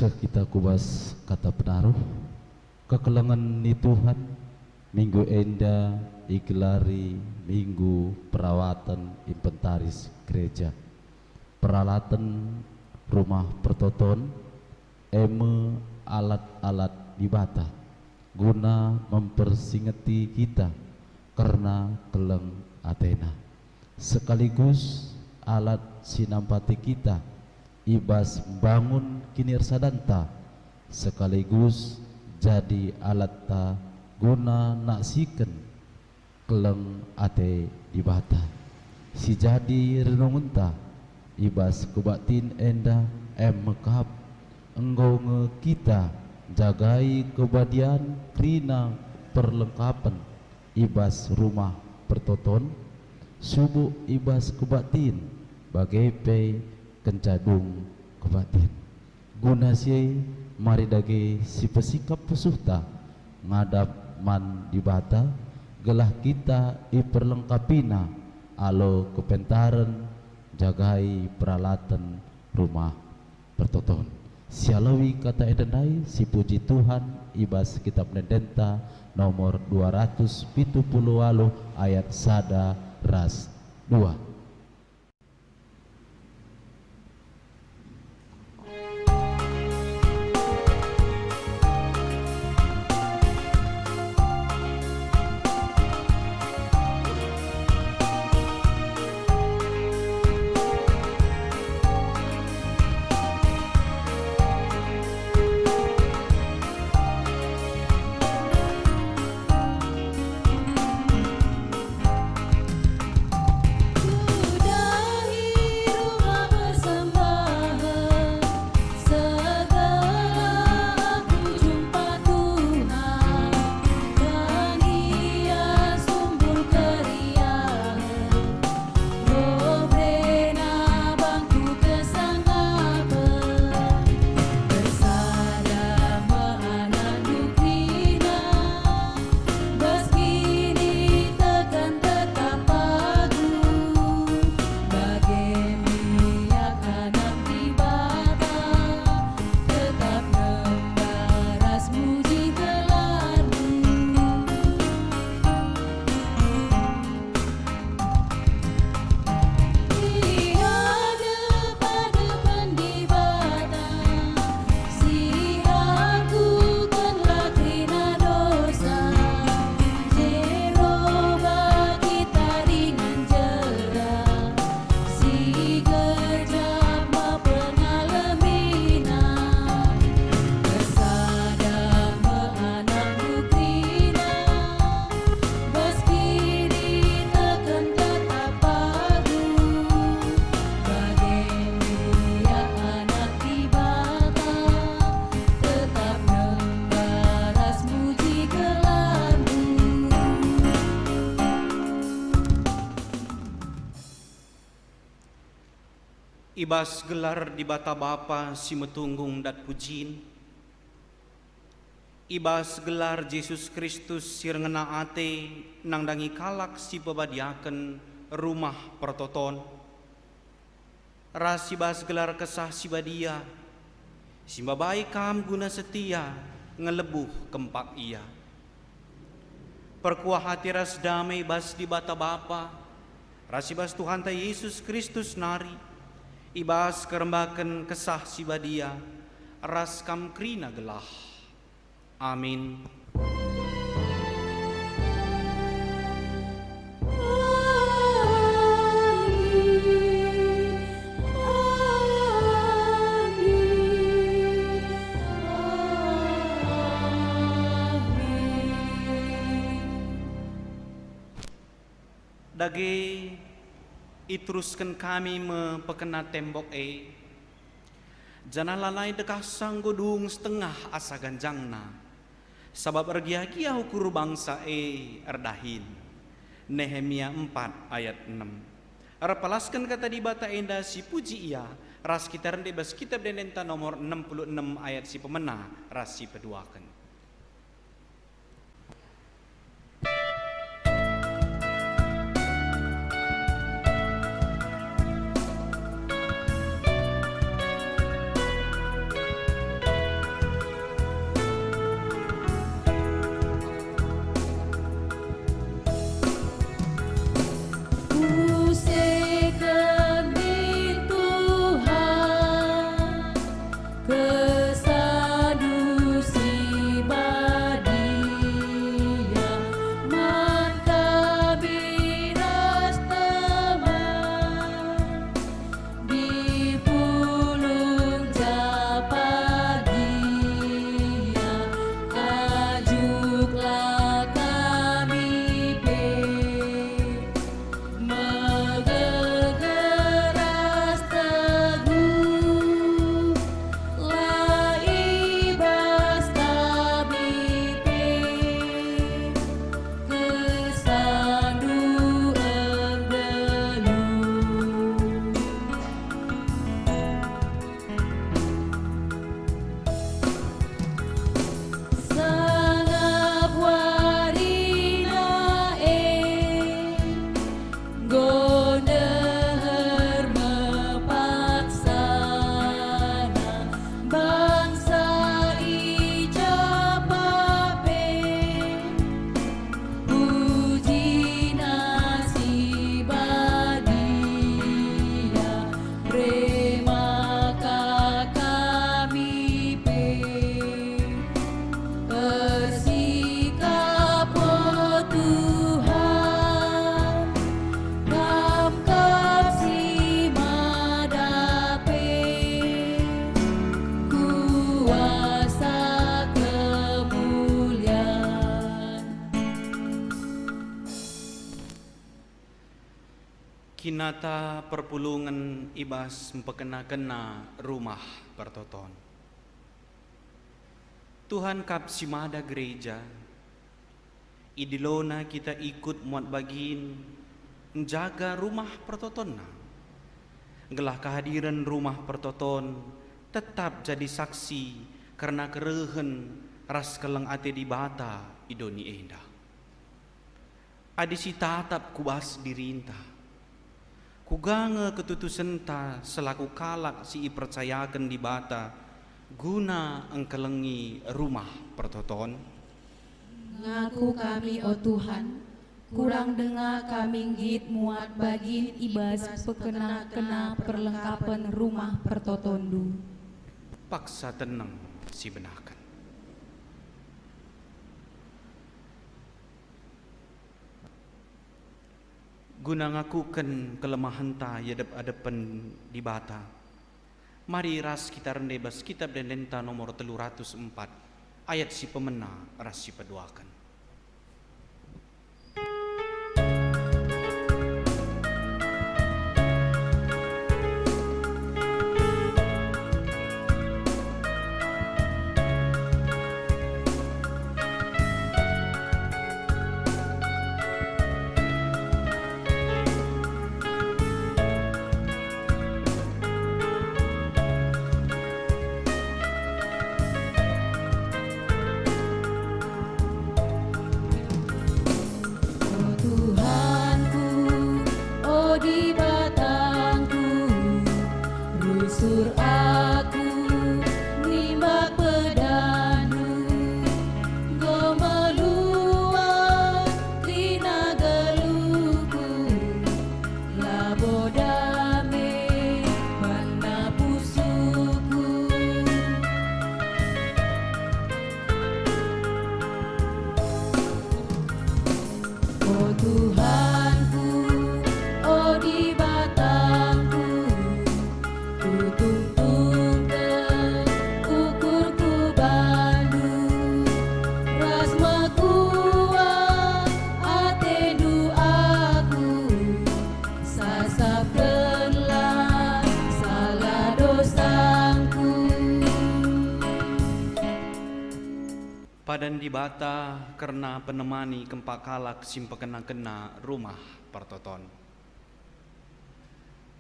Kita kubas kata penaruh kekelengan ni Tuhan minggu enda igelari minggu perawatan inventaris gereja peralatan rumah pertoton alat-alat dibata guna mempersingeti kita karena keleng Athena sekaligus alat sinampati kita ibas bangun kinirsadanta sekaligus jadi alat ta guna naksikan keleng ate dibata si jadi renungunta ibas kebatin enda mekap enggo nge kita jagai kebadian krina perlengkapan ibas rumah pertoton subuh ibas kebatin bagai pe kencadung kebatin guna si mari dage si pesikap pesuhta ngadap man dibata gelah kita iperlengkapina alo kepentaran jagai peralatan rumah pertoton sialawi kata edenai si puji Tuhan ibas kitab Nedenta nomor 270 ayat sada ras 2. Ibas gelar di bata Bapa si metunggung dat pujin. Ibas gelar Yesus Kristus si rengena ate nang dangi kalak si pebadiaken rumah pertoton. Ras ibas gelar kesah si badia si babai kam guna setia ngelebuh kempak ia. Perkuah hati ras damai bas di bata Bapa ras ibas Tuhan ta Yesus Kristus nari ibas kerembaken kesah si badia ras kam krina gelah. Amin. Dage iteruskan kami mepekena tembok jana lalai dekah sang godung setengah asa ganjangna sabab ergia-gia ukur bangsa erdahin. Nehemia 4 ayat 6. Repalaskan kata di bata enda si puji ia ras kita rende bas kitab Nedenta nomor 66 ayat si pemena ras si peduakan. Nata perpulungan ibas mempekena-kena rumah pertoton. Tuhan kap simada gereja, idilona kita ikut muat bagin menjaga rumah pertoton. Gelah kehadiran rumah pertoton tetap jadi saksi karena kerehen ras keleng ate di bata idoni enda. Adisi tatap kubas dirinta. Kugange ketutusan ta selaku kalak si percayakan di bata guna engkelengi rumah pertoton. Ngaku kami o Tuhan, kurang dengar kami git muat bagin ibas pekena-kena perlengkapan rumah pertotondu. Paksa tenang si benakan. Guna ngakukan kelemahan ta yadep-adepen di bata. Mari ras kita rendebas kitab Dendenta nomor 304 ayat si pemena ras si peduakan. Padan di bata karena penemani kempak kalak simpekena-kena rumah pertoton.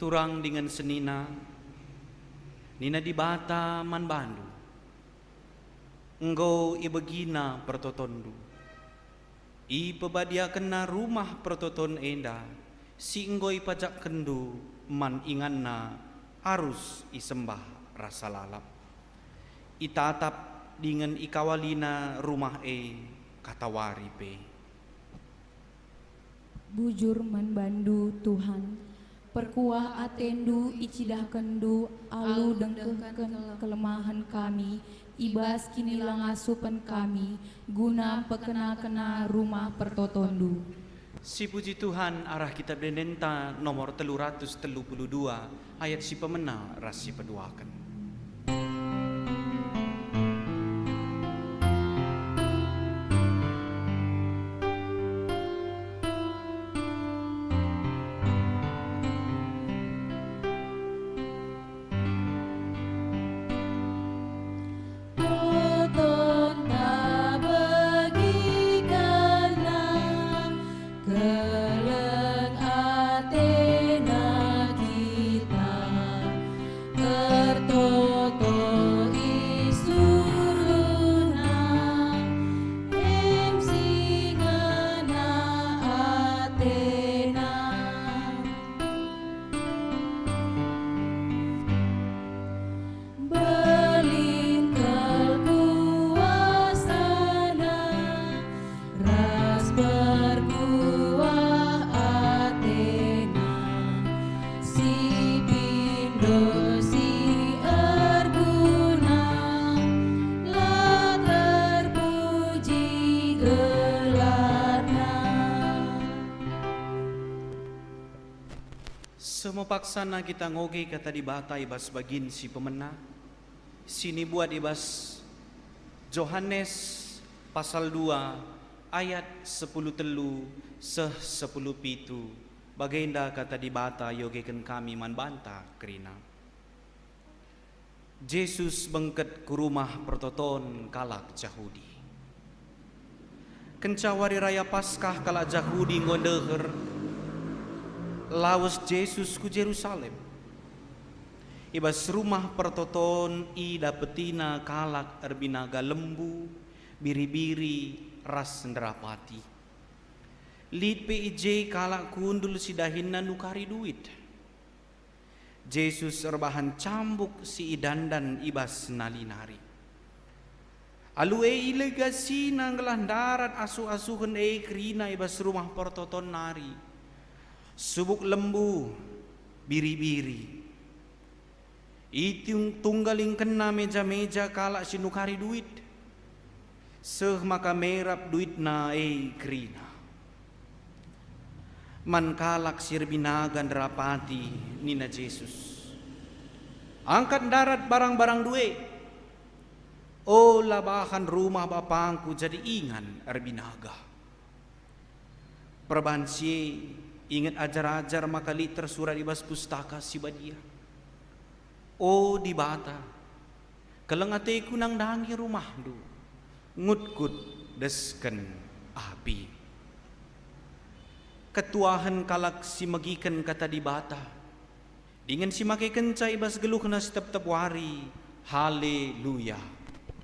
Turang dengan senina, nina di bata man bandu. Engkau ibegina pertotondu. I pebadia kena rumah pertoton enda, si engkau ipajak kendu man inganna harus isembah rasa lalap. Itatap dengan ikawalina rumah katawari pe. Bujur man bandu Tuhan, perkuah atendu icidah kendu alu dengkehken kelemahan kami, ibas kini langasupan kami, guna pekena-kena rumah pertotondu. Si puji Tuhan arah kitab Dendenta nomor 332 ayat si pemena ras si peduakan. Semua paksana kita ngoge kata di bata ibas bagin si pemena. Sini buat ibas Yohanes pasal 2 ayat 10 telu 10 pitu Bagenda kata di bata yogeken kami man banta kerina. Yesus bengket ke rumah pertoton kalak Yahudi. Kencawari raya Paskah kalak Yahudi ngondeher lawas Yesus ku Jerusalem. Ibas rumah pertoton ida petina kalak erbinaga lembu biri-biri ras nderapati. Lid PIJ kalak kundul sidahinna nukari duit. Yesus erbahan cambuk si idandan ibas nalinari. Alue ilegasi nanggelah darat asuh-asuhen krina ibas rumah pertoton nari. Subuk lembu biri-biri. Itu tunggaling kena meja-meja kalak sinukari duit. Seh maka merap duit na krina. Man kalak sirbinagan rapati nina Yesus. Angkat darat barang-barang duit. Oh labahan rumah bapangku jadi ingan erbinaga. Perbansi ingat ajar-ajar maka liter surat ibas pustaka si badia. Oh di bata kelengateku nang dangi rumah du ngutkut desken api. Ketuahan kalak si magikan kata di bata. Dengan si makai kenca ibas geluh na setep-tep wari. Haleluya.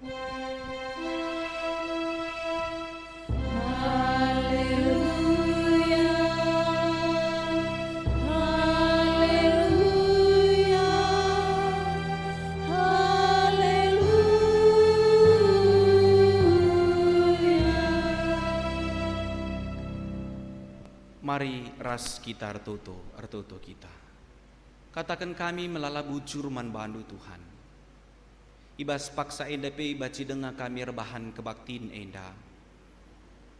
Haleluya. Haleluya. Mari ras kita artoto kita. Katakan kami melala bujur man bandu Tuhan. Ibas paksa enda pe baci dengar kami rebahan kebaktin enda.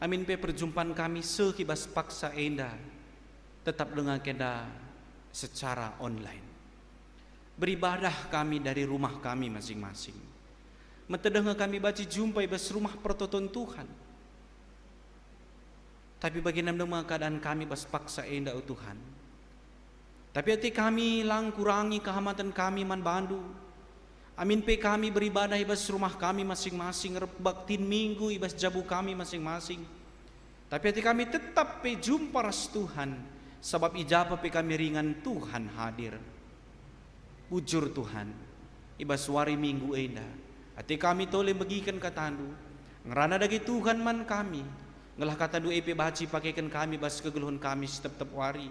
Amin pe perjumpaan kami sekibas paksa enda tetap dengar kenda secara online. Beribadah kami dari rumah kami masing-masing. Mentedengar kami baci jumpa ibas rumah pertoton Tuhan. Tapi bagaimana keadaan kami bas paksa enda oh Tuhan. Tapi hati kami lang kurangi kehamatan kami man bandu. Amin pe kami beribadah ibas rumah kami masing-masing. Baktin minggu ibas jabu kami masing-masing. Tapi hati kami tetap pe jumpa ras Tuhan. Sebab ijabah pe kami ringan Tuhan hadir. Bujur Tuhan. Ibas wari minggu enda. Hati kami toleh bagikan katandu. Ngerana dagi Tuhan man kami. Ngelah kata du EP baci pakaikan kami bas kegeluhan kami setiap wari.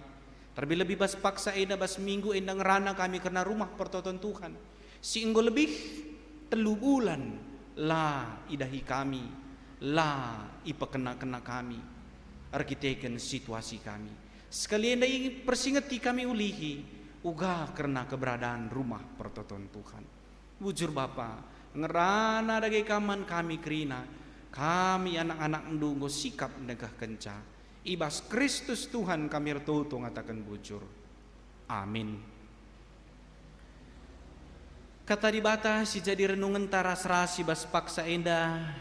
Terlebih bas paksa enda bas minggu enda ngerana kami karena rumah pertoton Tuhan. Singgo lebih 3 bulan lah idahi kami, lah ipakena-kena kami, arkiteken situasi kami. Sekali enda ingin persingeti kami ulihi, uga karena keberadaan rumah pertoton Tuhan. Bujur Bapa, ngerana dagi kaman kami kerina. Kami anak-anak ndunggo sikap negah kenca. Ibas Kristus Tuhan kami ertutu ngatakan bujur. Amin. Kata di bata si jadi renungan taras rasi bas paksa enda.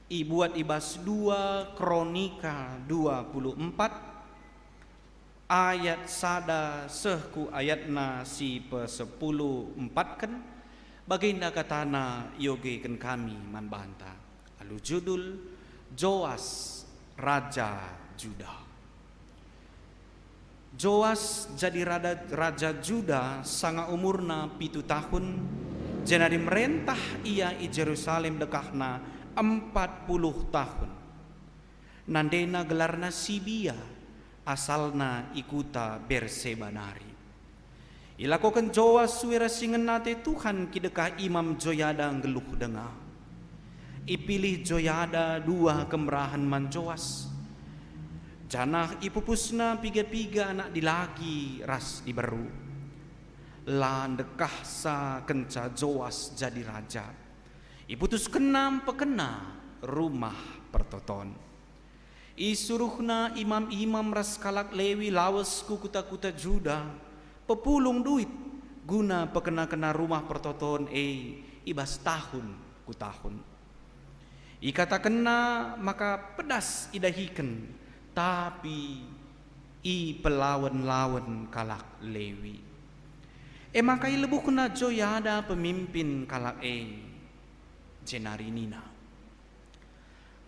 Ibuat ibas 2 Kronika 24 ayat sada sehku ayatna si pe-10 empatkan. Baginda katana yogeken kami man banta. Lalu judul Joas Raja Juda. Joas jadi Raja Juda sanga umurna 7 tahun. Jadi merentah ia i Jerusalem dekahna 40 tahun. Nandena gelarna Sibia asalna ikuta Bersebanari. Ilakokan Joas suwira singenate Tuhan kidekah Imam Joyada ngeluh dengar. Ipilih Joyada 2 kemerahan man Joas. Janah ipupusna 3 anak dilagi ras diberu. Lan dekah sa kenca Joas jadi raja. Iputus kenam pekena rumah pertoton. Isuruhna imam-imam ras kalak Lewi lawas ku kuta-kuta Juda. Pepulung duit guna pekena-kena rumah pertoton ibas tahun ku tahun. Ikata kena maka pedas idahikan, tapi i pelawan-lawan kalak Lewi. Makai lebuh kena joyada pemimpin kalak jenari nina.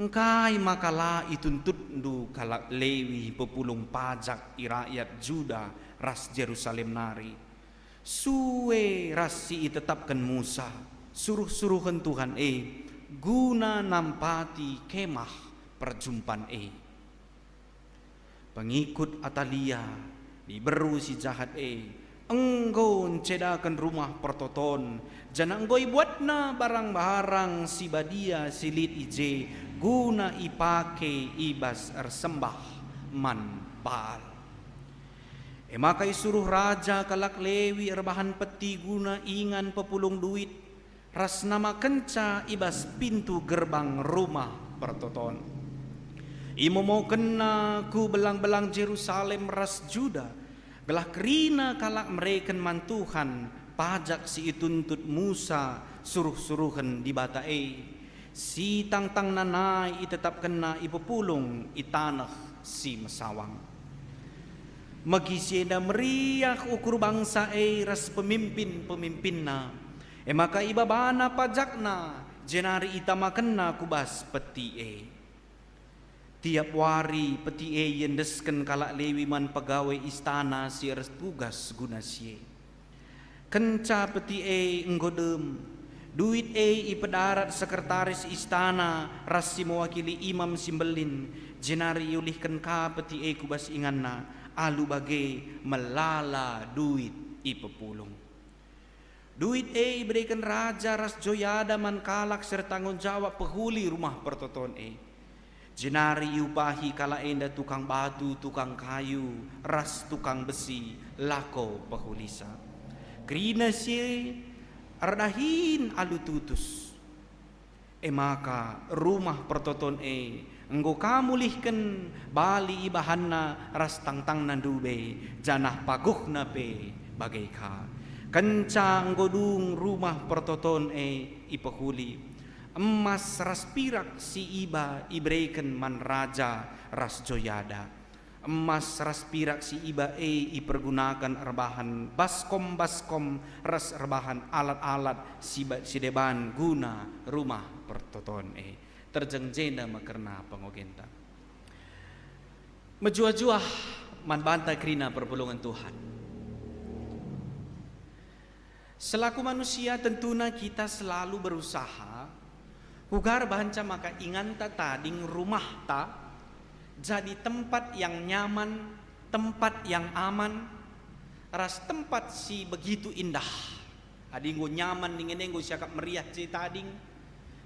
Engkai makala ituntut du kalak Lewi pepulung pajak i rakyat Juda ras Jerusalem nari. Suwe rasi tetapkan Musa suruh-suruhan Tuhan guna nampati kemah perjumpaan pengikut Atalia diberu si jahat engkau cedakan rumah pertoton jangan engkau buatna barang-barang si badia silit ije guna ipake ibas ersembah man Baal. Makai suruh raja kalak Lewi erbahan peti guna ingan pepulung duit ras nama kenca ibas pintu gerbang rumah pertoton. Imo mau kena ku belang-belang Jerusalem ras Juda gelah kerina kalak mereka mantuhan pajak si ituntut Musa suruh-suruhan di bata si tang-tang nanai tetap kena ipepulung itanah si mesawang. Magisieda meriah ukur bangsa ras pemimpin-pemimpinna maka ibabana pajakna jenari itama kena kubas peti tiap wari peti yendesken kalak Lewi man pegawai istana si tugas guna sie. Kenca peti enggodem duit ipedarat sekretaris istana ras si mewakili imam simbelin jenari yulihken ka peti kubas inganna alu bage melala duit ipepulung. Duit berikan raja ras joyada man kalak serta tanggung jawab penghuli rumah pertoton jenari upahi kala enda tukang batu, tukang kayu, ras tukang besi, lako pahulisa. Kerina si ardahin alu tutus. Maka rumah pertoton enggo kamulihken bali ibahanna ras tang-tang nandube janah paguhna pe bagaika. Kenca enggo dung rumah pertoton ipahuli. Emas ras pirak si iba ibreiken man raja ras joyada. Emas ras pirak si iba ipergunakan erbahan baskom ras erbahan alat-alat si deban guna rumah pertoton terjengjena makerna pengogenta. Menjuah-juah man banta krina perpulungan Tuhan. Selaku manusia tentunya kita selalu berusaha ugar banca maka inganta tading rumah ta jadi tempat yang nyaman, tempat yang aman, ras tempat si begitu indah. Adinggo nyaman ningene nggo siakap meriah je tading,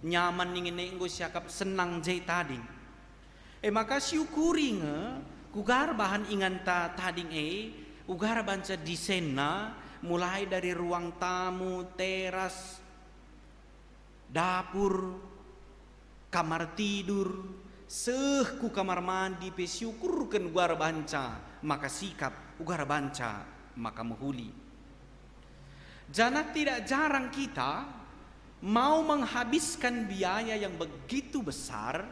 nyaman ningene nggo siakap senang je tading. Maka syukuri nge ugar bahan inganta tading ugar banca desainna mulai dari ruang tamu, teras, dapur, kamar tidur, ku kamar mandi pe syukurkan ugar banca maka sikap ugar banca maka menghuli. Jangan tidak jarang kita mau menghabiskan biaya yang begitu besar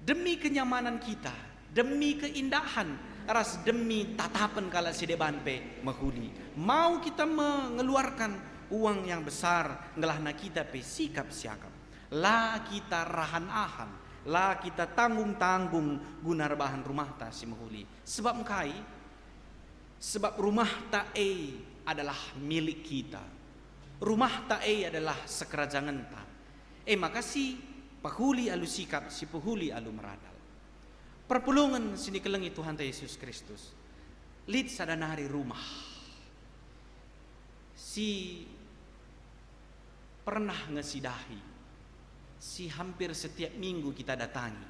demi kenyamanan kita, demi keindahan, ras demi tatapan kala sideban pe menghuli. Mau kita mengeluarkan uang yang besar ngelahna kita pe sikap siakap. La kita rahan-ahan, la kita tanggung-tanggung guna rebahan rumah ta si menghuli. Sebab engkai, sebab rumah ta adalah milik kita. Rumah ta adalah sekerajangan ta. Maka si pahuli alu sikap, si pahuli alu meradal. Perpulungan sini kelengi Tuhan ta Yesus Kristus. Lid sadanari rumah. Si pernah ngesidahi si hampir setiap minggu kita datangi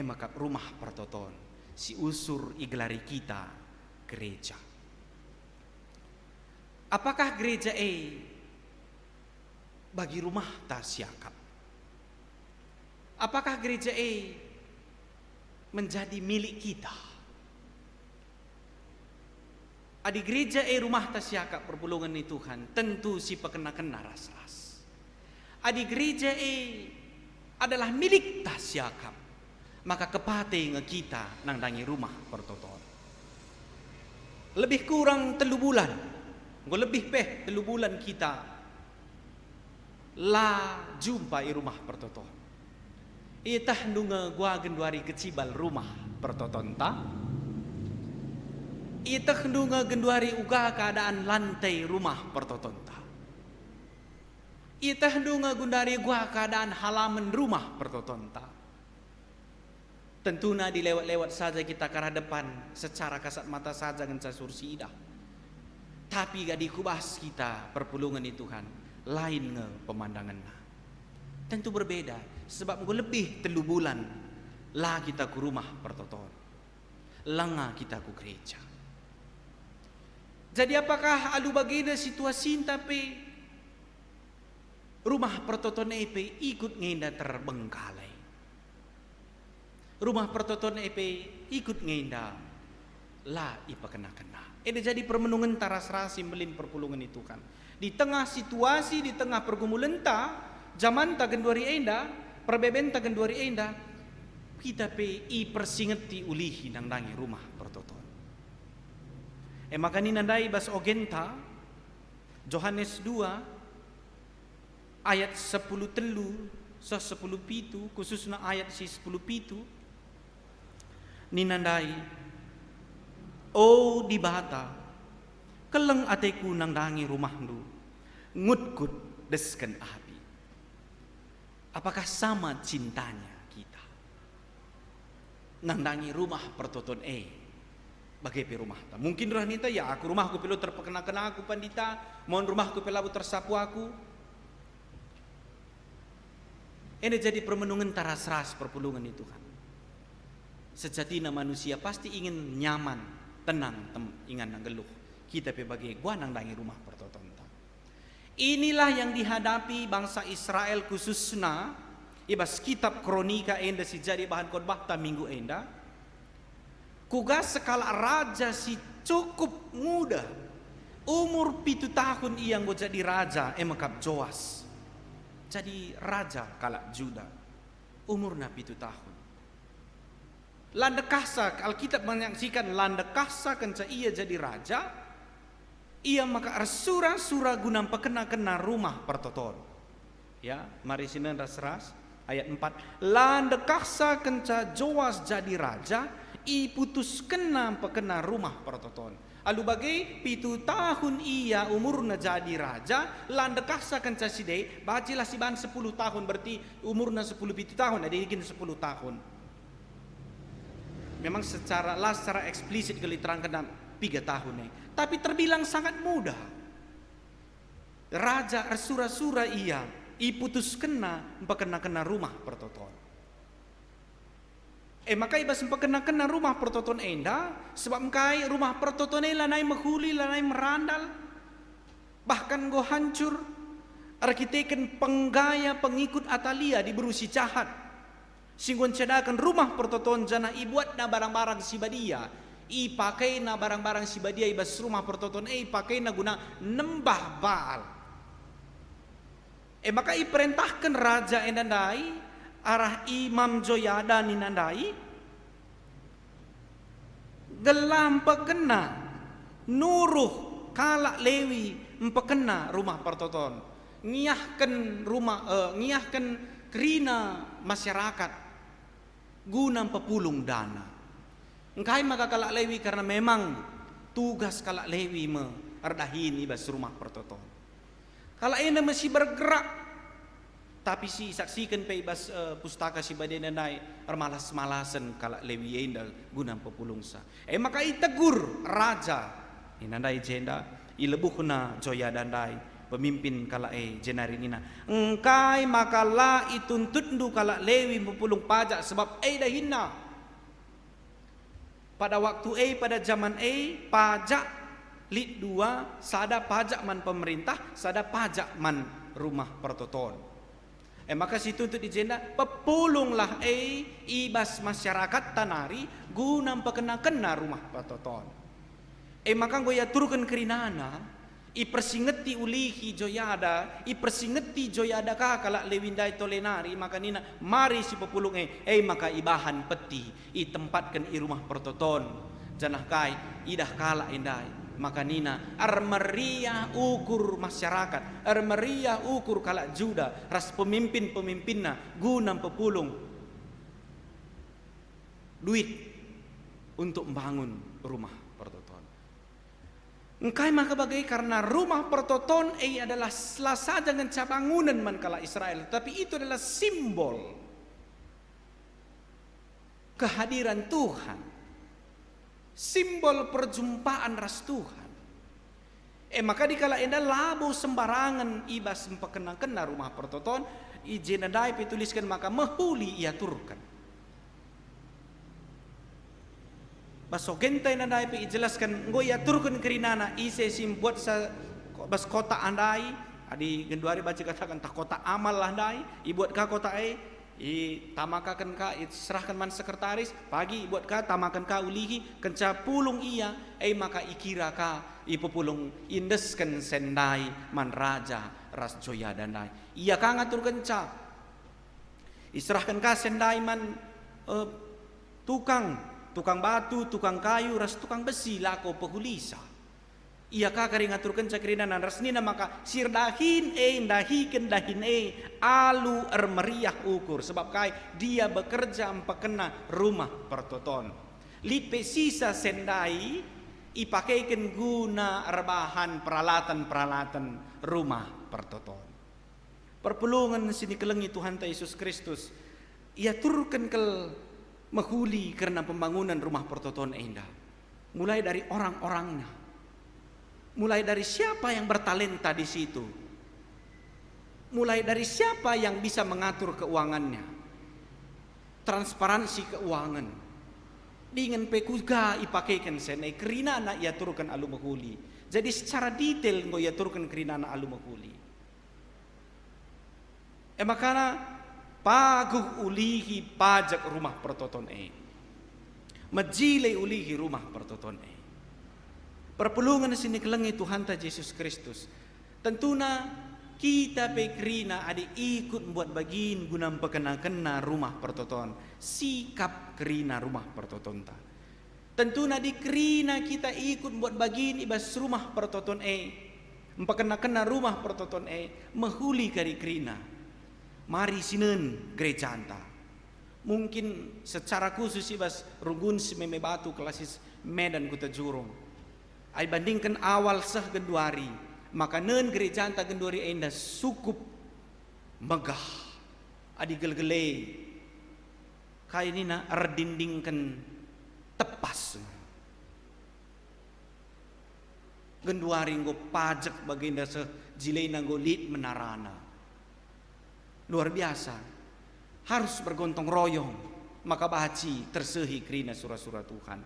maka rumah pertoton si usur igelari kita gereja. Apakah gereja bagi rumah ta siakap? Apakah gereja menjadi milik kita? Adi gereja rumah ta siakap perpulungan ni Tuhan tentu si pekena-kena ras-ras. Adi gereja adalah milik ta siakap. maka kepate nge kita nang dangi rumah pertoton. Lebih kurang 3 bulan, lebih 3 bulan kita la jumpa i rumah pertoton. Itah nunga gua genduari kecibal rumah pertoton ta. Itah nunga genduari uga keadaan lantai rumah pertoton ta. Itah nunga gundari gua keadaan halaman rumah pertoton ta. Tentunya dilewat-lewat saja kita ke arah depan secara kasat mata saja dengan sursi idah. Tapi gak dikubas kita perpulungan itu Tuhan lain nge pemandangannya. Tentu berbeda sebab gue lebih 3 bulan lah kita ke rumah pertoton. Langa kita ke gereja. Jadi apakah alu bagina situasi tapi rumah pertoton EP ikut ngenda terbengkalai. Rumah pertoton EP ikut ngenda lah ipa kena-kena. Ini jadi permenungan taras-rasi melin perpulungan itu kan. Di tengah situasi, di tengah pergumulan ta, zaman ta genduari enda, perbeben ta genduari enda, kita pe i persingeti ulihi nang dangi rumah pertoton. Makani nandai bas ogenta, Yohanes 2 ayat 10 telu, 10 pitu, khususnya ayat si 10 pitu, ninandai, oh di bata, keleng ateku nang dangi rumahmu, ngutgut desken api. Apakah sama cintanya kita? Nang dangi rumah pertoton bagai rumah ta. Mungkin roh nita ya aku rumahku pelu terpekena-kena aku pandita, mohon rumahku pelabu tersapu aku. Ini jadi permenungan taras-ras perpulungan itu kan. Sejatinya manusia pasti ingin nyaman, tenang, ingan nang geluh. Kita sebagai gua nang dangi rumah pertoton. Inilah yang dihadapi bangsa Israel khususnya ibas kitab kronika enda si jadi bahan khotbah ta minggu enda. Kuga sekala raja si cukup muda. Umur 7 tahun ia ngo jadi raja emakap Joas. Jadi raja kalak Juda. Umurna 7 tahun. Landekasa Alkitab menyaksikan landekasa kenca ia jadi raja, ia maka sura-sura gunam pekena-kena rumah pertoton. Ya, mari sini ras-ras ayat 4. Landekasa kenca Joas jadi raja, i putus kena pekena rumah pertoton. Alu bagai 7 tahun ia umurna jadi raja, landekasa kenca sidei, bacilah si ban 10 tahun berarti umurna 10 tahun, ada ikin 10 tahun. Memang secara eksplisit kali terangkan 3 tahun tapi terbilang sangat mudah. Raja sura-sura ia iputus kena rumah pertoton. Maka ibas kena rumah pertoton enda sebab kai rumah pertoton lanai menghuli lanai merandal bahkan go hancur. Arkiteken penggaya pengikut Atalia diberusi jahat. Singgon cedakan rumah pertoton jana ibuat na barang-barang si badia. I pakai na barang-barang si badia ibas rumah pertoton pakai na guna nembah Baal. Maka i perintahkan raja endandai arah Imam Joyada ninandai gelam pekena nuruh kalak Lewi empekena rumah pertoton ngiyahkan kerina masyarakat guna pepulung dana. Engkai maka kalak Lewi karena memang tugas kalak Lewi merdahin ibas rumah pertoton. Kalak ini masih bergerak, tapi si saksikan pe ibas pustaka si baden nai malas-malasan kalak Lewi enda guna pepulung sa. Maka itegur raja inandai jenda ilebuhna Joya dandai pemimpin kala jenari nina engkai makalah ituntut ndu kala Lewi mempulung pajak sebab dahinna pada waktu pada zaman pajak lit 2 sada pajak man pemerintah sada pajak man rumah pertoton. Maka situ untuk dijenda pepulunglah ibas masyarakat tanari guna pekena-kena rumah pertoton. Maka gue ya turunkan kerinana ipersingeti ulihi joyada, ipersingeti joyada ka kalak lewindai tolenari, maka nina mari si pepulung maka ibahan peti i tempatkan i rumah pertoton janah kai idah kala indai, maka nina armeria ukur masyarakat, armeria ukur kalak juda ras pemimpinna guna pepulung duit untuk membangun rumah pertoton. Engkai maka bagai karena rumah pertoton adalah salah saja dengan cabangunan man kala Israel, tapi itu adalah simbol kehadiran Tuhan, simbol perjumpaan ras Tuhan. Maka dikala enda labo sembarangan ibas empakena-kena rumah pertoton, ijenadai pituliskan maka mehuli ia turkan. Baso gentai nandai pe ijelaskan nggo ya turkun kerinana ise sim buat sa bas kota andai adi genduari baca katakan tak kota amal lah andai ibuat ka kota i tamakakan ka serahkan man sekretaris pagi ibuat ka tamakan ka ulihi kenca pulung iya maka ikira ka ipupulung indesken sendai man raja ras joya dandai iya ka ngatur kenca iserahkan ka sendai man tukang batu, tukang kayu, ras tukang besi lako pehulisa. Ia kakari ngaturkan cakrinanan ras nina maka sirdahin dahiken dahin alu ermeriah ukur sebab kai dia bekerja empakena rumah pertoton. Lipe sisa sendai ipakaikan guna rebahan peralatan rumah pertoton. Perpulungan sini kelengi Tuhan Yesus Kristus ia turunkan ke menghuli karena pembangunan rumah pertoton indah. Mulai dari orang-orangnya, mulai dari siapa yang bertalenta di situ, mulai dari siapa yang bisa mengatur keuangannya, transparansi keuangan, dengan pekuga ipakaikan senai kerina na ia turunkan alu menghuli. Jadi secara detail ngo ia turunkan kerina na alu menghuli. Makanya paguh ulihi pajak rumah pertoton majile ulihi rumah pertoton perpulungan sini kelengi Tuhan ta Yesus Kristus tentuna kita pekrina adi ikut membuat bagin guna pekena-kena rumah pertoton sikap kerina rumah pertoton ta tentuna di kerina kita ikut membuat bagin ibas rumah pertoton mempekena-kena rumah pertoton mahuli kari kerina. Mari sinen gereja anta. Mungkin secara khusus ibas rugun sememe batu kelasis Medan Kota Jurong. Ai bandingkan awal sah genduari, maka nen gereja anta genduari enda cukup megah. Adi gel-gele. Kai nina erdindingkan tepas. Genduari nggo pajak baginda sejilena nggo lit menarana. Luar biasa, harus bergontong royong, maka baci tersehi kerina surah-surah Tuhan.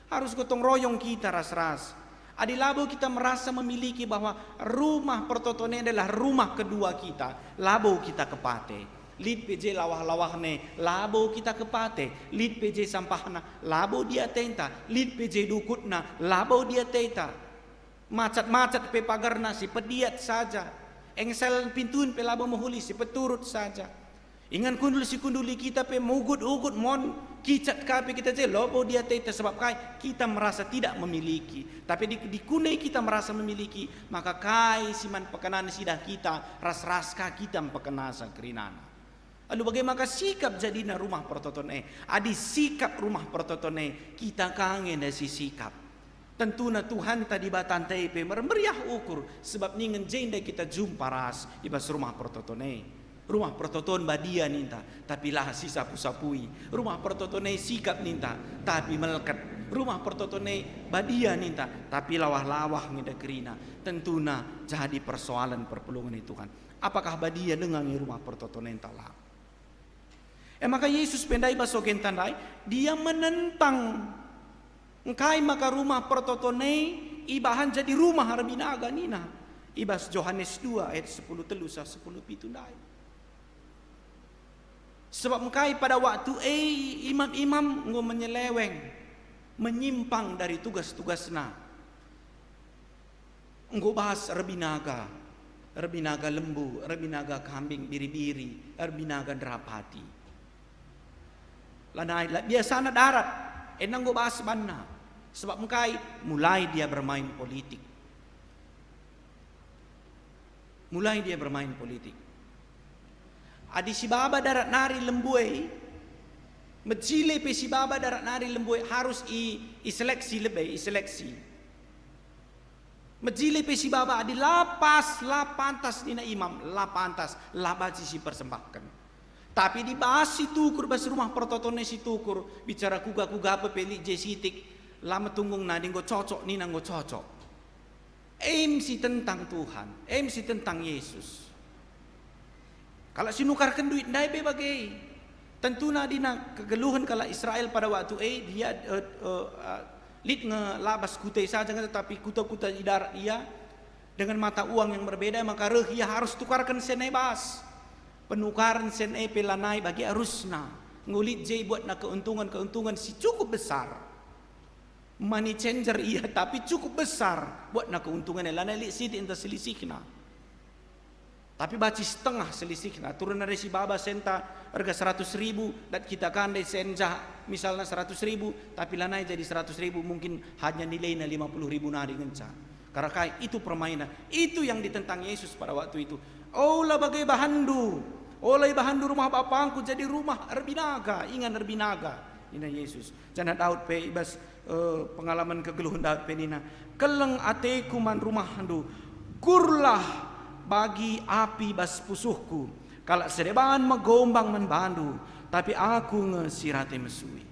Harus gotong royong kita ras-ras. Adilabo kita merasa memiliki bahwa rumah pertoton adalah rumah kedua kita. Labo kita kepate. Lid PJ lawah-lawahne, labo kita kepate. Lid PJ sampahna, labo dia tenta. Lid PJ dukutna, labo dia tenta. Macat-macat pe pagarna si pediat saja. Engsel pintun pe labo mahuli si peturut saja. Ingan kunduli kita pe mugut-ugut mon kicat kape kita je lobo dia teta sebab kai kita merasa tidak memiliki. Tapi di kunai kita merasa memiliki, maka kai siman pekanan sidah kita ras-raska kita pekenasa kerinana. Lalu bagaimana sikap jadina rumah pertoton adi sikap rumah pertoton kita kangen si sikap. Tentuna Tuhan tadi batan TP meriah ukur sebab ningen jenda kita jumpa ras ibas rumah pertotone. Rumah pertoton badia ninta tapi lah si sapu-sapui. Rumah pertotone sikap ninta tapi melekat. Rumah pertotone badia ninta tapi lawah-lawah ngida kerina. Tentuna jadi persoalan perpulungan itu Tuhan. Apakah badia dengan rumah pertotone entahlah. Maka Yesus pendai basogen tandai dia menentang engkai maka rumah pertotone ibahan jadi rumah harbinaga nina. Ibas Yohanes 2 ayat 10 telusa 10 pitundai. Sebab engkai pada waktu imam-imam ngo menyeleweng, menyimpang dari tugas-tugasna. Engkau bahas erbinaga, erbinaga lembu, erbinaga kambing biri-biri, erbinaga derapati. Lanai biasana darat, enang go bahas banna. Sebab mengkai mulai dia bermain politik. Mulai dia bermain politik. Adi si baba darat nari lembuai, mecile pe si baba darat nari lembuai harus seleksi lebih, seleksi. Mecile pe si baba adi lapas, la pantas dina imam, la pantas, la baci si persembahkan. Tapi dibahas si tukur bas rumah pertotone si tukur bicara kuga apa peli jesitik lama tunggung nading go cocok nina go cocok. MC tentang Tuhan, MC tentang Yesus. Kalau sinukarkan duit ndai be bagai. Tentu nadina kegeluhan kalau Israel pada waktu dia lid ngelabas kutai saja tetapi kuta-kuta di darat dia dengan mata uang yang berbeda maka ia harus tukarkan senai bas. Penukaran senai pelanai bagi arusna. Ngulit jay buat na keuntungan si cukup besar. Money changer iya tapi cukup besar buat na keuntungan lana li sidi enta selisihna. Tapi baci setengah selisihna turun dari si baba senta harga 100.000 dan kita kandai senja misalnya 100.000 tapi lanai jadi 100.000 mungkin hanya nilainya 50.000 nadi ngenca. Karena kai itu permainan itu yang ditentang Yesus pada waktu itu. Olah bagai bahandu, olah bahandu rumah bapangku jadi rumah erbinaga, ingan erbinaga. Ina Yesus. Jangan Daud pe ibas pengalaman kegeluhan Daud pe nina. Keleng ateku man rumah handu. Kurlah bagi api bas pusuhku. Kalau sedeban megombang menbandu, tapi aku ngesirate mesui.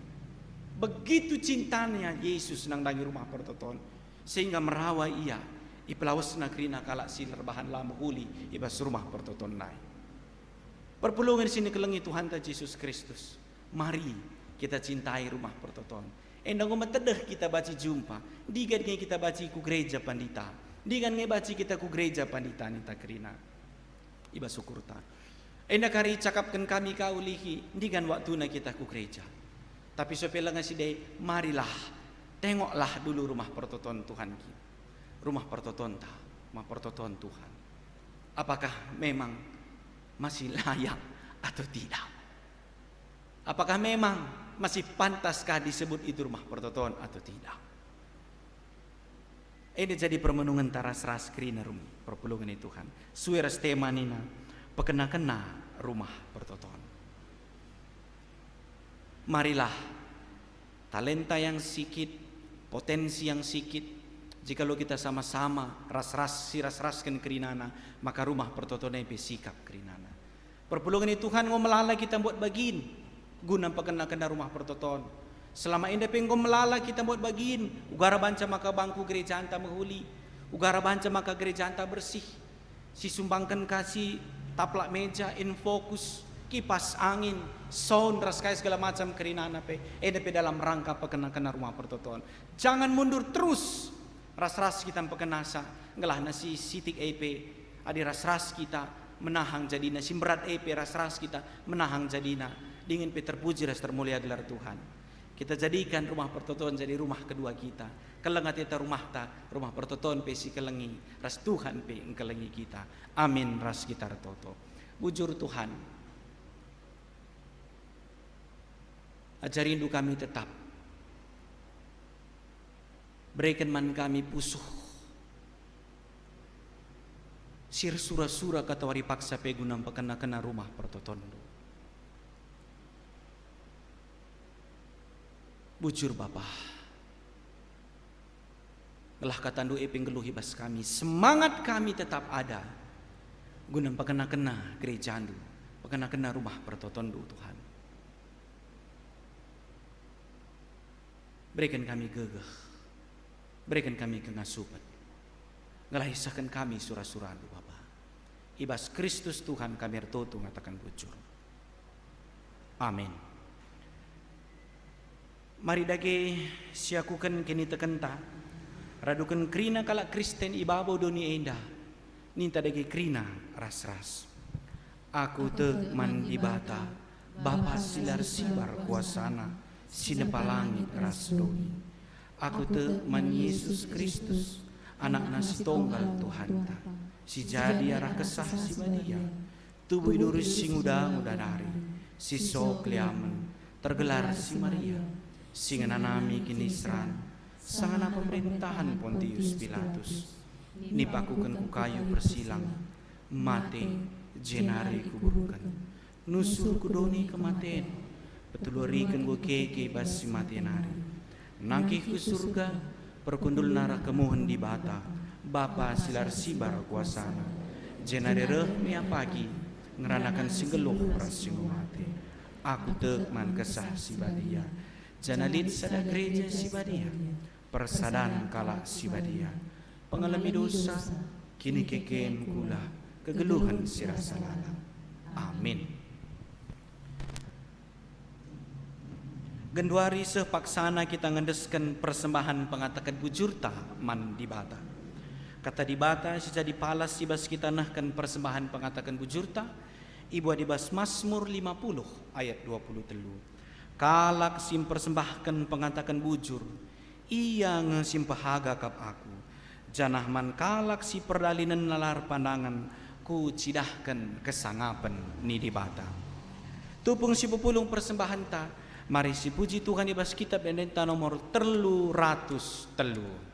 Begitu cintanya Yesus nang dangi rumah pertoton sehingga merawai ia. Ipelawas nakrina kalak siler bahan lama huli ibas rumah pertoton nai. Perpulungan sini kelengi Tuhan ta Yesus Kristus. Mari kita cintai rumah pertoton. Endang umatedeh kita baci jumpa. Digan nge kita baci ku gereja pandita. Digan nge baci kita ku gereja pandita nita kerina. Iba syukur ta. Endang kari cakapkan kami kaulihi. Digan waktu na kita ku gereja. Tapi sopela nga si day, marilah. Tengoklah dulu rumah pertoton Tuhan kita. Rumah pertoton ta. Rumah pertoton Tuhan. Apakah memang masih layak atau tidak? Apakah memang masih pantaskah disebut itu rumah pertoton atau tidak? Ini jadi permenungan taras-ras krina rumah perpulungan Tuhan. Suara tema nina pekena-kena rumah pertoton. Marilah talenta yang sikit, potensi yang sikit, jikalau kita sama-sama ras-raskan kerinana, maka rumah pertoton ini sikap kerinana. Perpulungan Tuhan ngomelala kita buat bagin. Guna pekena-kena rumah pertoton. Selama ini penggo melala kita buat bagin. Ugara banca maka bangku gereja anta menghuli. Ugara banca maka gereja anta bersih. Si sumbangkan kasih taplak meja, infokus, kipas angin, sound, raskai segala macam kerinana pe. Ini dalam rangka pekena-kena rumah pertoton. Jangan mundur terus. Ras-ras kita pekenasa. Ngelah nasi sitik EP. Adi ras-ras kita menahang jadina. Simberat EP ras-ras kita menahang jadina. Dingin pe terpuji ras termulia gelar Tuhan. Kita jadikan rumah pertoton jadi rumah kedua kita. Kelengat kita rumah ta, rumah pertoton pe si kelengi. Ras Tuhan pe engkelengi kita. Amin ras kita retoto. Bujur Tuhan. Ajari rindu kami tetap. Berikan man kami pusuh. Sir sura-sura kata wari paksa pe gunam pekena-kena rumah pertoton. Bujur Bapa. Gelah katandu eping geluhi bas kami. Semangat kami tetap ada. Gunam pekena-kena gereja andu. Pekena-kena rumah pertotondu Tuhan. Berikan kami gegeh. Berikan kami kengasupan. Gelah isahkan kami surah-surah andu Bapa. Ibas Kristus Tuhan kami ertoto ngatakan bujur. Amin. Mari dage siakukan kini tekenta radukan krina kalak Kristen ibabo doni enda ninta dage krina ras-ras aku te man ibata Bapa silar sibar kuasana sinepa langit ras doni aku te man Yesus Kristus anak nasi tonggal Tuhan ta, si jadi arah kesah si badia, tubuh idurus si muda dari, si sok liamen, tergelar si Maria, si ngenanami kinisran, sangana pemerintahan Pontius Pilatus, nipakukan ku kayu persilang, mate jenari kuburukan, nusur kudoni kematen, petulurikan gue keke basi mateanari, nangkih ke surga, perkundul nara kemuhen di bata, bapa silar sibar kuasana, jenari reh mia pagi, ngeranakan singgeluh prasingu mate, aku tekman kesah si badia, janalit sada gereja si badia, persadan kala si badia, pengalami dosa, kini kekem kula, kegeluhan sirah salala. Amin. Genduari sepaksana kita ngendeskan persembahan pengatakan bujurta man di bata. Kata di bata sejadi palas ibas kita nahkan persembahan pengatakan bujurta. Ibu adibas Mazmur 50 ayat 23. Kalak sim persembahkan pengatakan bujur. Ia ngesimpahaga kap aku. Janah man kalak si perdalinan nalar pandangan. Ku cidahkan kesangapan ni di bata. Tupung si pupulung persembahan ta. Mari si puji Tuhan ibas kitab Endenta nomor 303.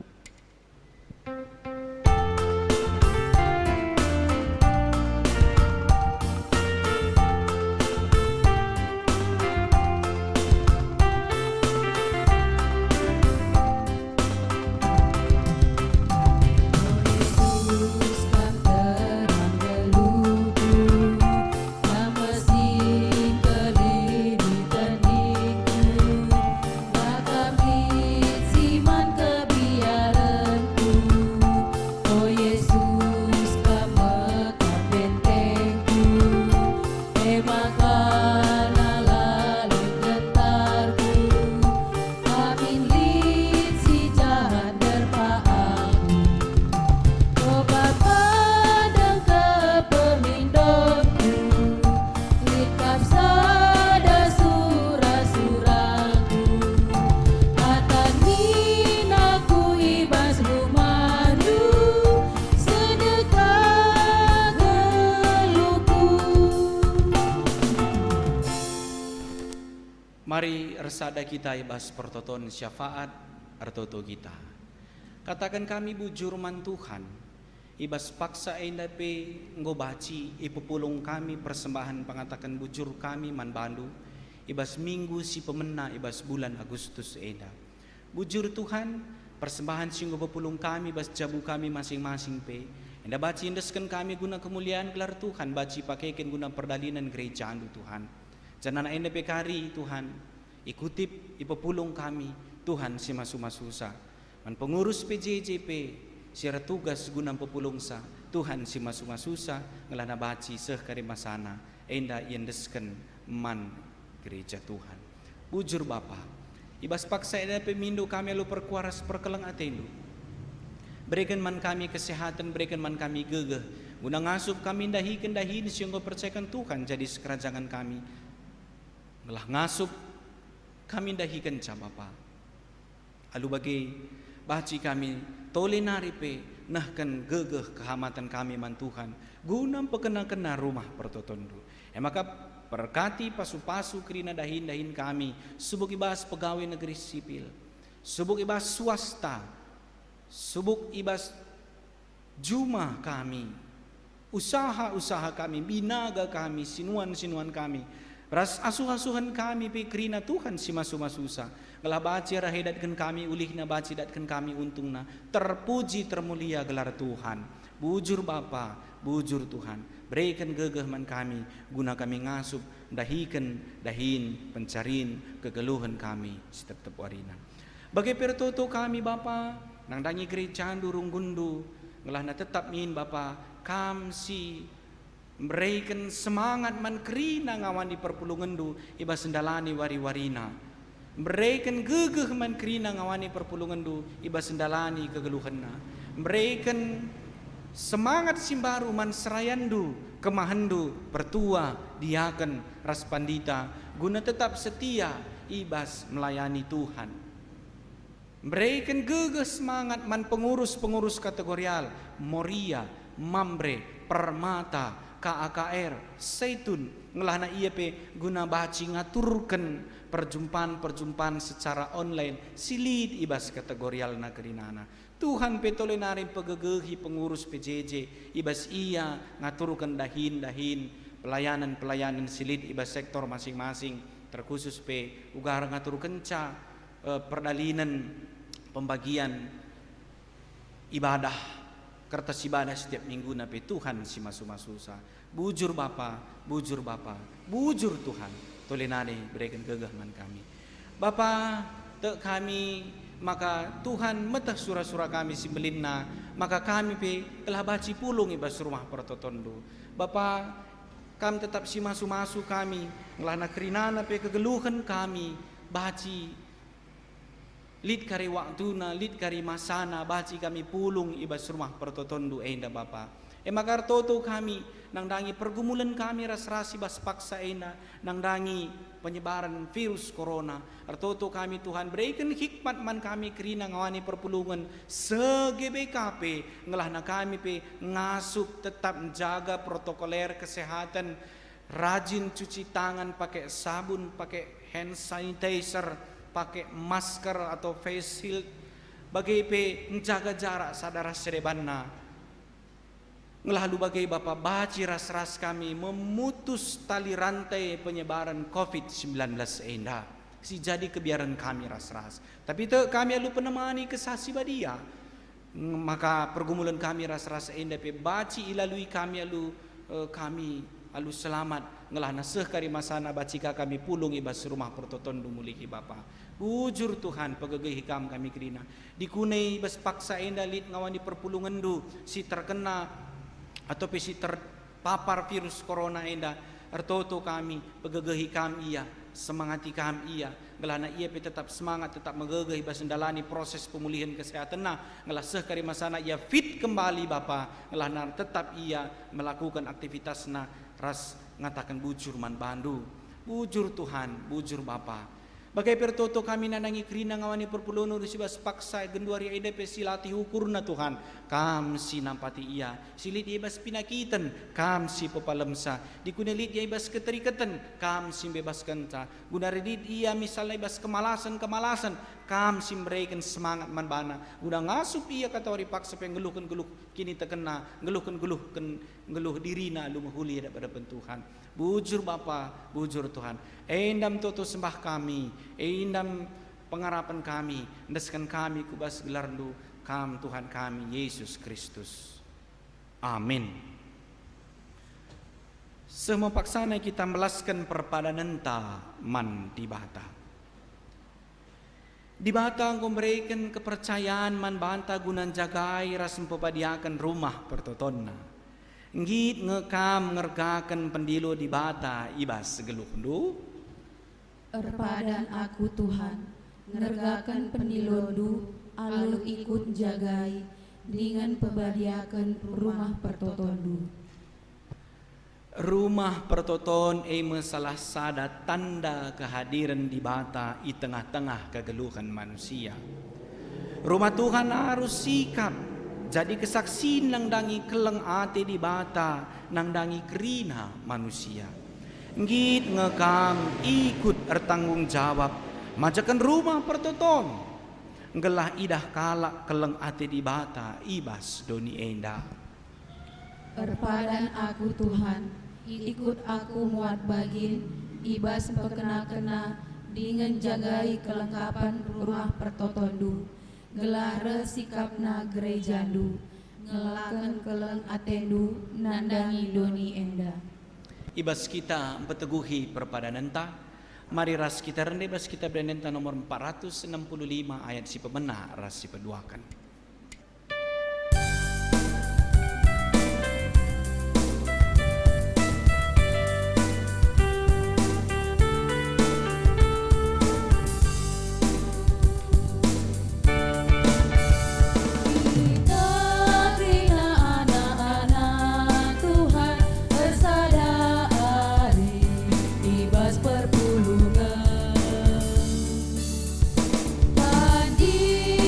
Mari resada kita ibas pertoton syafaat artoto kita. Katakan kami bujur man Tuhan. Ibas paksa endape ngobaci ipupulung kami persembahan pengatakan bujur kami man bandu. Ibas minggu si pemena ibas bulan Agustus eda. Bujur Tuhan persembahan si ngobapulung kami ibas jabu kami masing-masing pe. Enda baci indeskan kami guna kemuliaan gelar Tuhan. Baci pakaikan guna perdalinan gereja andu Tuhan. Jangan enda pekari Tuhan ikutip ipepulung kami Tuhan si masu-masusa man pengurus PJJP siara tugas guna pepulung sa Tuhan si masu-masusa ngelana baci seh karimasana enda iendesken man gereja Tuhan bujur Bapa ibas paksa enda pemindo kami alu perkuaras perkeleng atelu berikan man kami kesehatan berikan man kami gegeh guna ngasup kami dahikan dahin sehingga percayakan Tuhan jadi sekerajangan kami ngelah ngasup kami dahikan ca Bapa. Alu bagi baci kami tole naripe nahkan gegeh kehamatan kami man Tuhan. Gunam pekena-kena rumah pertotondu. Maka perkati pasu-pasu kerina dahin-dahin kami. Subuk ibas pegawai negeri sipil. Subuk ibas swasta. Subuk ibas jumah kami. Usaha-usaha kami, binaga kami, sinuan-sinuan kami. Ras asuh-asuhan kami pikrina Tuhan si masu-masusa. Gelah baci rahedatkan kami ulihna baci datkan kami untungna. Terpuji termulia gelar Tuhan. Bujur Bapa, bujur Tuhan. Berikan gegeh man kami guna kami ngasup dahikan dahin pencarin kegeluhan kami setiap warina. Bagai pertoto kami Bapa nang dangi gereja durung gundu ngelah na tetap min Bapa kam si berikan semangat man kerina ngawan di perpulungan du ibas sendalani wari-warina. Berikan gegeh man kerina ngawan di perpulungan du ibas sendalani kegeluhanna. Berikan semangat simbaru man serayandu kemahandu pertua diaken raspandita guna tetap setia ibas melayani Tuhan. Berikan gegah semangat man pengurus-pengurus kategorial Moria, Mambre, Permata, KAKR, Zaitun ngelahna iya pe guna baci ngaturkan perjumpaan-perjumpaan secara online silid ibas kategorial nagerinana. Tuhan petolenarin pegegehi pengurus PJJ ibas iya ngaturkan dahin pelayanan silid ibas sektor masing-masing terkhusus pe ugar ngatur kenca perdalinan pembagian ibadah kertas ibadah setiap minggu nape Tuhan si masu-masusa bujur bujur Tuhan tolenane berikan gegahman kami Bapa te kami maka Tuhan metah surah-surah kami si melinna maka kami pe telah baci pulung ibas rumah pertotondo Bapa kami tetap si masu-masu kami ngelana kerinana pe kegeluhan kami baci lid kari waktuna, lid kari masana, baci kami pulung ibas rumah pertotondu enda Bapa. Makar toto kami, nang dangi pergumulan kami ras-rasi bas paksa enda, nang dangi penyebaran virus corona. Artoto kami Tuhan berikan hikmat man kami kerina ngawani perpulungan se-GBKP ngelah na kami pe ngasup tetap menjaga protokoler kesehatan, rajin cuci tangan pakai sabun, pakai hand sanitizer, pakai masker atau face shield bagai pe menjaga jarak sadara serebanna ngelalu bagai Bapak baci ras-ras kami memutus tali rantai penyebaran COVID-19 enda si jadi kebiaran kami ras-ras tapi te kami alu penemani kesasi badia maka pergumulan kami ras-ras enda pe baci ilalui kami alu selamat ngelah naseh kari masana bacika kami pulung ibas rumah pertotondu muliki Bapa bujur Tuhan pegegeh hikam kami kerina dikunai bas paksa enda lid ngawani perpulungan du si terkena atau si terpapar virus corona enda artoto kami pegegeh hikam iya semangati kami iya ngelana iya pe tetap semangat tetap megegeh bas endalani proses pemulihan kesehatan ngelah seh kari masana ia fit kembali Bapa ngelana tetap ia melakukan aktivitasna ras ngatakan bujur man bandu bujur Tuhan bujur Bapa bagai pertoto kami nanangi kerina ngawani perpuluhan risibas paksa genduari EDP silati hukurna Tuhan kam si nampati iya silit ibas pinakitan kam si pepalemsa dikunelit ia ibas keterikatan kam si bebaskan ta gunaredit iya misalnya ibas kemalasan kam si mereka semangat manbana guna ngasup iya kata ori paksa penggeluhkan kini terkena ngeluh dirina lu mahuli daripada Tuhan bujur Bapa bujur Tuhan endam toto sembah kami endam pengharapan kami ndeskan kami kubas gelar lu kam Tuhan kami Yesus Kristus amin. Semua paksana kita melaskan perpadanan ta man di bata engkau memberikan kepercayaan man banta gunan jagai rasem pepadiakan rumah pertotonna ngit ngekam ngergakan pendilo di bata ibas geluh du Erpadan aku Tuhan ngergakan pendilondu alu ikut jagai dengan pebadiakan rumah pertotondu rumah pertoton salah sada tanda kehadiran di bata di tengah-tengah kegeluhan manusia rumah Tuhan harus sikap jadi kesaksian nang dangi keleng ate di bata nang dangi kerina manusia ngit ngekam ikut bertanggung jawab majakan rumah pertoton ngelah idah kalak keleng ate di bata ibas doni enda Erpadan aku Tuhan ikut aku muat bagin ibas pekena-kena dengan jagai kelengkapan rumah pertotondu gelar sikapna gerejandu ngelakan keleng atendu nandangi doni enda ibas kita mempeteguhi perpadanan ta mari ras kita rende bas kita bernenta nomor 465 ayat si pemena ras si peduakan Di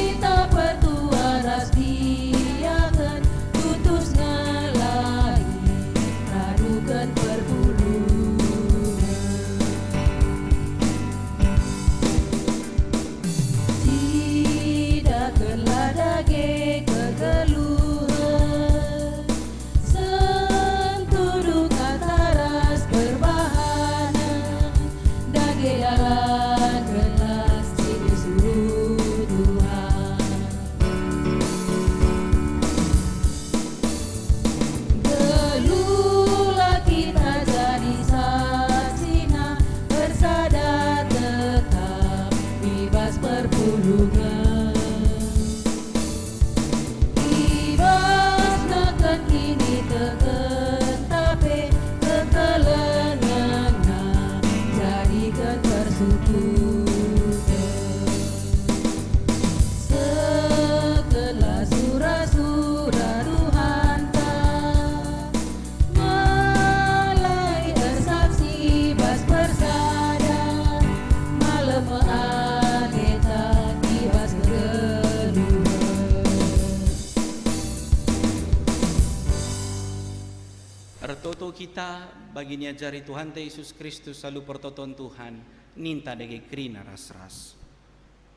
baginya jari Tuhan te Yesus Kristus selalu pertoton Tuhan ninta dege krina ras-ras.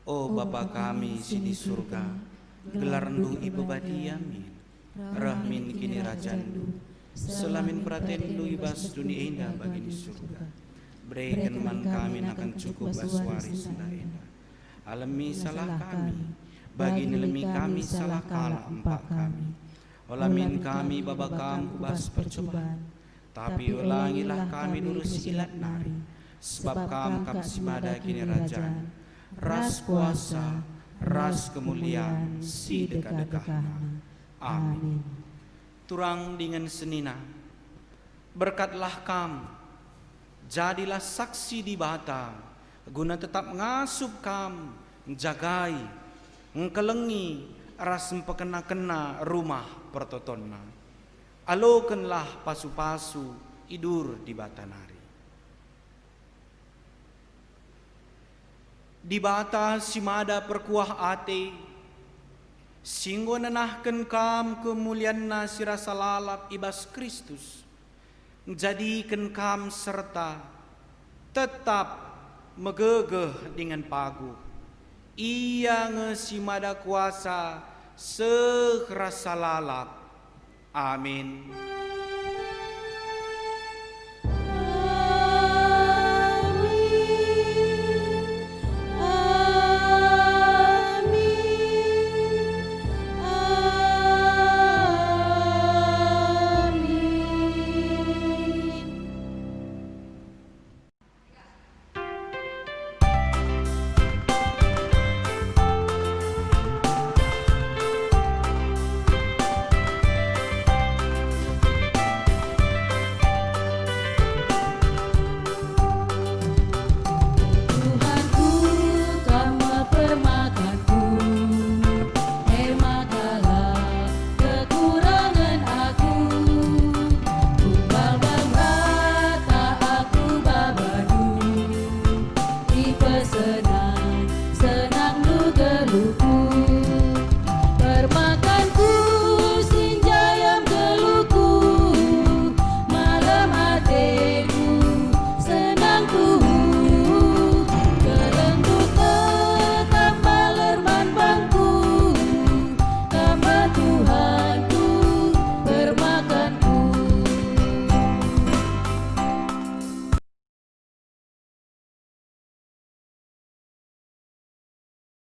O Bapa kami si di surga, gelar rendu ibu badi amin. Rahmin kini rajandu, selamin pratendu ibas dunia indah bagi surga. Berikan man kami akan cukup aswari senda indah. Alami salah kami, bagi nelemi kami salah kalah empat kami. Olamin kami babakam kubas percobaan, tapi ulangilah kami dulu silat nari. Sebab kam kapsimada kini rajaan, ras kuasa, ras kemuliaan, si dekat-dekatna. Amin. Turang dengan senina, berkatlah kam, jadilah saksi di bata, guna tetap ngasup kam, jagai, ngkelengi, ras empekena-kena rumah pertotonna. Alokenlah pasu-pasu, idur di bata nari. Di bata simada perkuah ate, singgo nanahken kam kemulianna sirasa lalap ibas Kristus, jadikan kam serta tetap megegeh dengan paguh. Ia ngesimada kuasa sekrasa lalap. Amin.